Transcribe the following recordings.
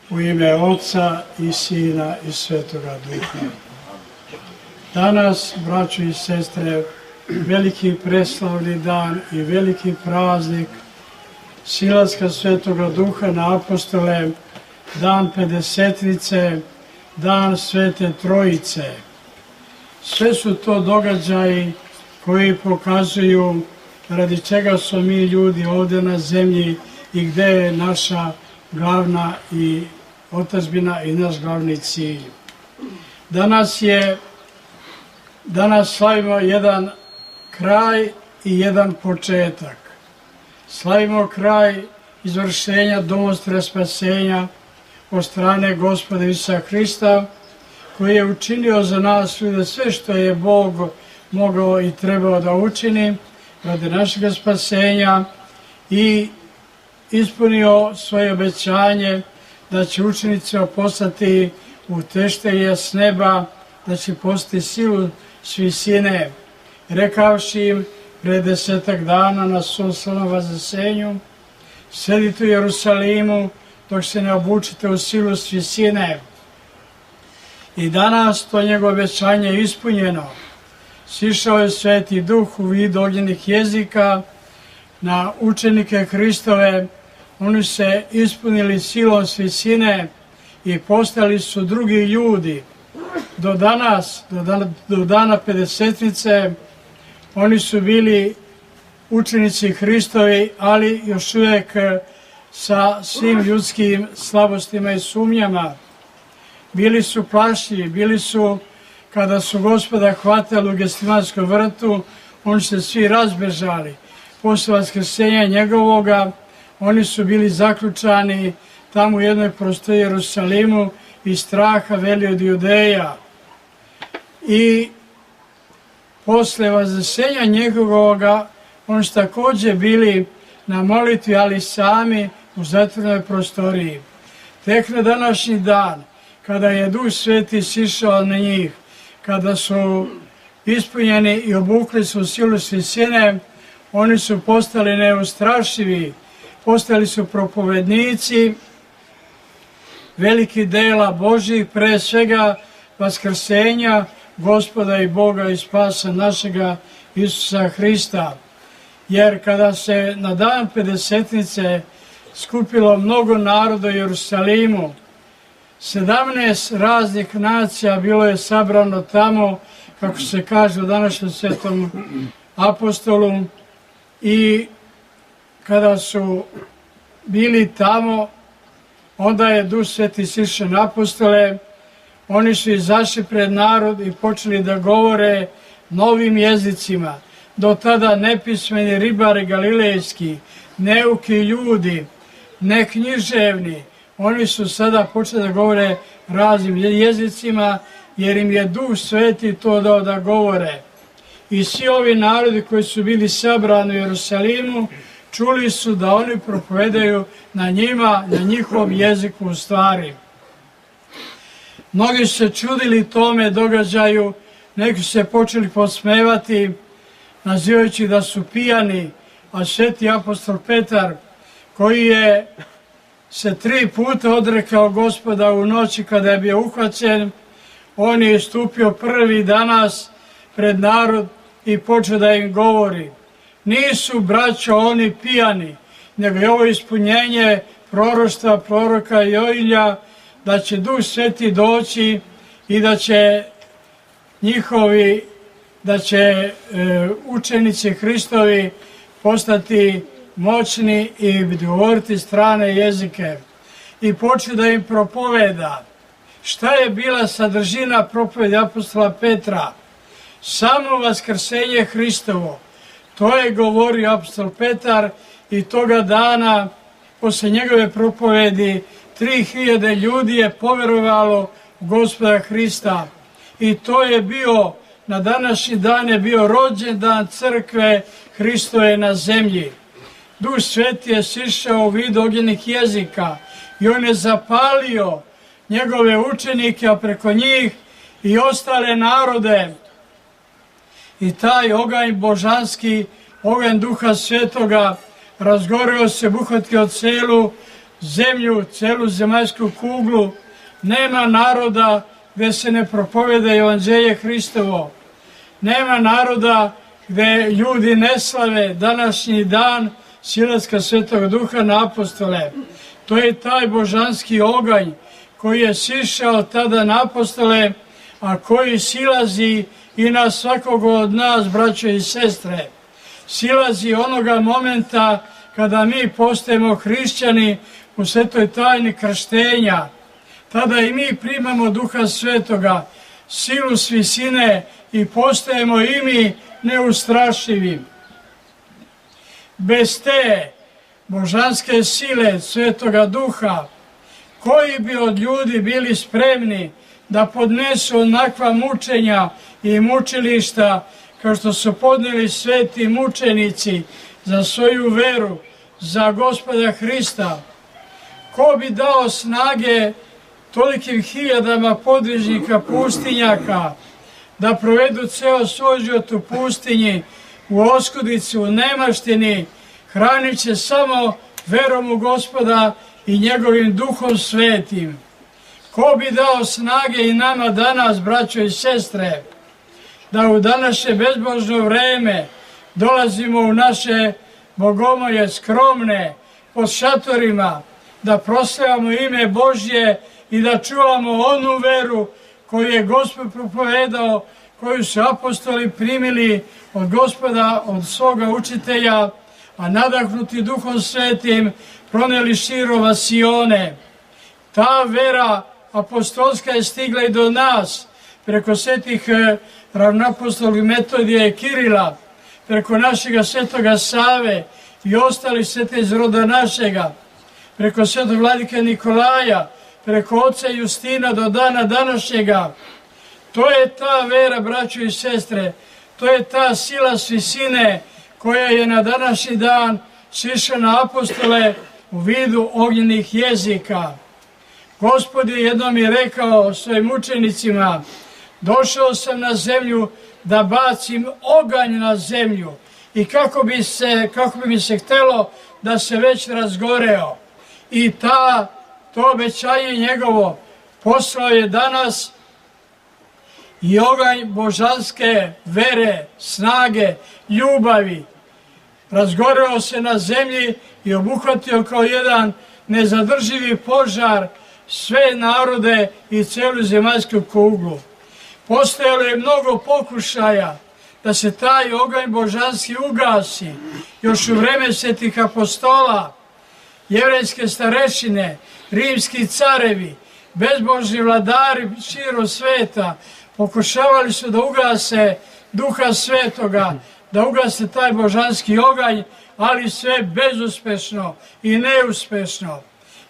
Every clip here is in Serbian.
U ime Oca i Sina i Svetoga Duha. Danas, braćo i sestre, veliki preslavni dan i veliki praznik silaska Svetoga Duha na apostole, dan Pedesetnice, dan Svete Trojice. Sve su to događaji koji pokazuju radi čega smo mi ljudi ovdje na zemlji i gde je naša glavna i otadžbina i naš glavni cilj. Danas slavimo jedan kraj i jedan početak. Slavimo kraj izvršenja domostra spasenja od strane Gospoda Isusa Hrista, koji je učinio za nas ljude sve što je Bog mogao i trebao da učini radi našeg spasenja i ispunio svoje obećanje da će učenicima poslati uteštelje s neba, da će postati silu s visine, rekavši im pre 10 dana na svom slavnom vaznesenju: sedite u Jerusalimu dok se ne obučite u silu s visine. I danas to njegovo obećanje je ispunjeno. Sišao je Sveti Duh u vidu ognjenih jezika na učenike Hristove. Oni se ispunili silom s visine i postali su drugi ljudi. Do danas, do dana Pedesetnice, oni su bili učenici Hristovi, ali još uvijek sa svim ljudskim slabostima i sumnjama. Bili su plašljivi, bili su, kada su Gospoda hvatali u Gestimanskom vrtu, oni se svi razbežali. Posle vaskrsenja njegovoga, oni su bili zaključani tamo u jednoj prostoriji Jerusalimu i straha veli od Judeja. I posle vaznesenja njegovoga, oni su također bili na molitvi, ali sami u zatvorenoj prostoriji. Tek na današnji dan, kada je Duh Sveti sišao na njih, kada su ispunjeni i obukli su silu s visine, oni su postali neustrašivi, postali su propovednici velikih dela Božjih, pre svega vaskrsenja Gospoda i Boga i spasa našega Isusa Hrista. Jer kada se na dan Pedesetnice skupilo mnogo naroda u Jerusalimu, 17 raznih nacija bilo je sabrano tamo, kako se kaže u današnjem Svetom apostolu, i kada su bili tamo, onda je Duh Sveti sišao na apostole. Oni su izašli pred narod i počeli da govore novim jezicima. Do tada nepismeni ribari galilejski, neuki ljudi, neknjiževni, oni su sada počeli da govore raznim jezicima, jer im je Duh Sveti to dao da govore. I svi ovi narodi koji su bili sabrani u Jerusalimu, čuli su da oni propovedaju na njima, na njihovom jeziku u stvari. Mnogi su se čudili tome događaju, neki su se počeli posmevati, nazivajući da su pijani, a sveti apostol Petar, koji je se 3 puta odrekao Gospoda u noći kada je bio uhvaćen, on je istupio prvi danas pred narod i počeo da im govori: nisu, braćo, oni pijani, nego je ovo ispunjenje proroštva proroka Joilja, da će Duh Sveti doći i da će učenici Hristovi postati moćni i govoriti strane jezike. I počeo da im propoveda. Šta je bila sadržina propovedi apostola Petra? Samo vaskrsenje Hristovo. To je govorio apostol Petar i toga dana, posle njegove propovedi, 3000 ljudi je poverovalo u Gospoda Hrista. I to je bio, na današnji dan je bio rođendan crkve Hristove na zemlji. Duh Sveti je sišao u vidu ognjenih jezika i on je zapalio njegove učenike, a preko njih i ostale narode. I taj oganj božanski, oganj Duha Svetoga, razgoreo se, obuhvatio celu zemlju, celu zemaljsku kuglu, nema naroda gde se ne propoveda evanđelje Hristovo. Nema naroda gde ljudi ne slave današnji dan silaska Svetog Duha na apostole. To je taj božanski oganj koji je sišao tada na apostole, a koji silazi i na svakog od nas, braćo i sestre. Silazi onoga momenta kada mi postajemo hrišćani u svetoj tajni krštenja. Tada i mi primamo Duha Svetoga, silu s visine i postajemo i mi neustrašivim. Bez te božanske sile Svetoga Duha, koji bi od ljudi bili spremni da podnesu onakva mučenja i mučilišta kao što su podneli sveti mučenici za svoju veru, za Gospoda Hrista? Ko bi dao snage tolikim hiljadama podvižnika pustinjaka da provedu ceo svoj život u pustinji, u oskudici, u nemaštini, hranit će samo verom u Gospoda i njegovim Duhom Svetim? Ko bi dao snage i nama danas, braćo i sestre, da u današnje bezbožno vreme dolazimo u naše bogomolje skromne, pod šatorima, da proslavljamo ime Božje i da čuvamo onu veru koju je Gospod propovedao, koju su apostoli primili od Gospoda, od svoga učitelja, a nadahnuti Duhom Svetim proneli širom vasione. Ta vera apostolska je stigla i do nas preko svetih ravnoapostolih Metodija i Kirila, preko našega svetoga Save i ostali svete iz roda našega, preko svetog vladike Nikolaja, preko oca Justina do dana današnjega. To je ta vera, braćo i sestre, to je ta sila s visine koja je na današnji dan sišla na apostole u vidu ognjenih jezika. Gospod je jednom i rekao svojim učenicima: došao sam na zemlju da bacim oganj na zemlju, i kako bi mi se htelo da se već razgoreo. I to obećanje njegovo poslao je danas i oganj božanske vere, snage, ljubavi. Razgoreo se na zemlji i obuhvatio kao jedan nezadrživi požar sve narode i celu zemaljsku kuglu. Postojalo je mnogo pokušaja da se taj oganj božanski ugasi. Još u vreme svetih apostola, jevrejske starešine, rimski carevi, bezbožni vladari širom sveta pokušavali su da ugase Duha Svetoga, da ugase taj božanski oganj, ali sve bezuspešno i neuspešno.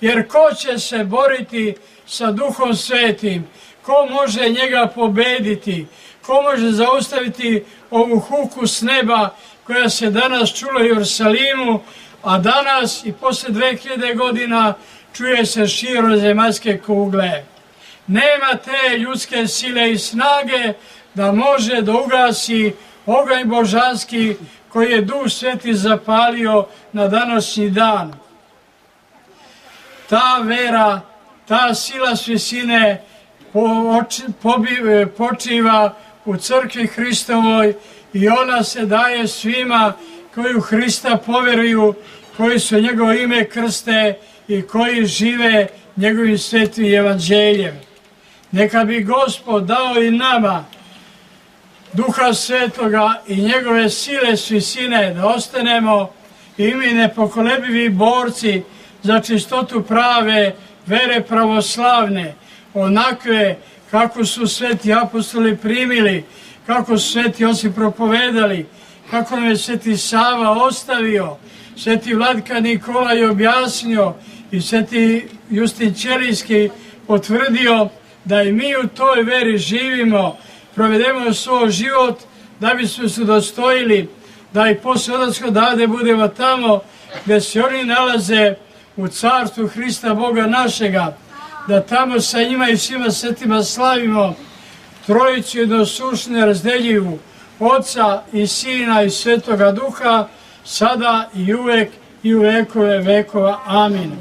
Jer ko će se boriti sa Duhom Svetim? Ko može njega pobediti? Ko može zaustaviti ovu huku s neba koja se danas čula u Jerusalimu, a danas i posle 2000 godina čuje se širom zemaljske kugle? Nema te ljudske sile i snage da može da ugasi oganj božanski koji je Duh Sveti zapalio na današnji dan. Ta vera, ta sila s visine počiva u crkvi Hristovoj i ona se daje svima koji u Hrista poveruju, koji su njegovo ime krste i koji žive njegovim svetim evanđeljem. Neka bi Gospod dao i nama Duha Svetoga i njegove sile s visine, da ostanemo i mi nepokolebivi borci za čistotu prave vere pravoslavne, onakve kako su sveti apostoli primili, kako su sveti Josip propovedali, kako nam je sveti Sava ostavio, sveti vladika Nikolaj objasnio i sveti Justin Ćelijski potvrdio da i mi u toj veri živimo, provedemo svoj život da bismo se dostojili da i posle odlaska odavde budemo tamo gde se oni nalaze u carstvu Hrista Boga našega, da tamo sa njima i svima svetima slavimo Trojicu jednosušnu nerazdeljivu, Oca i Sina i Svetoga Duha, sada i uvek i u vekove vekova. Amin.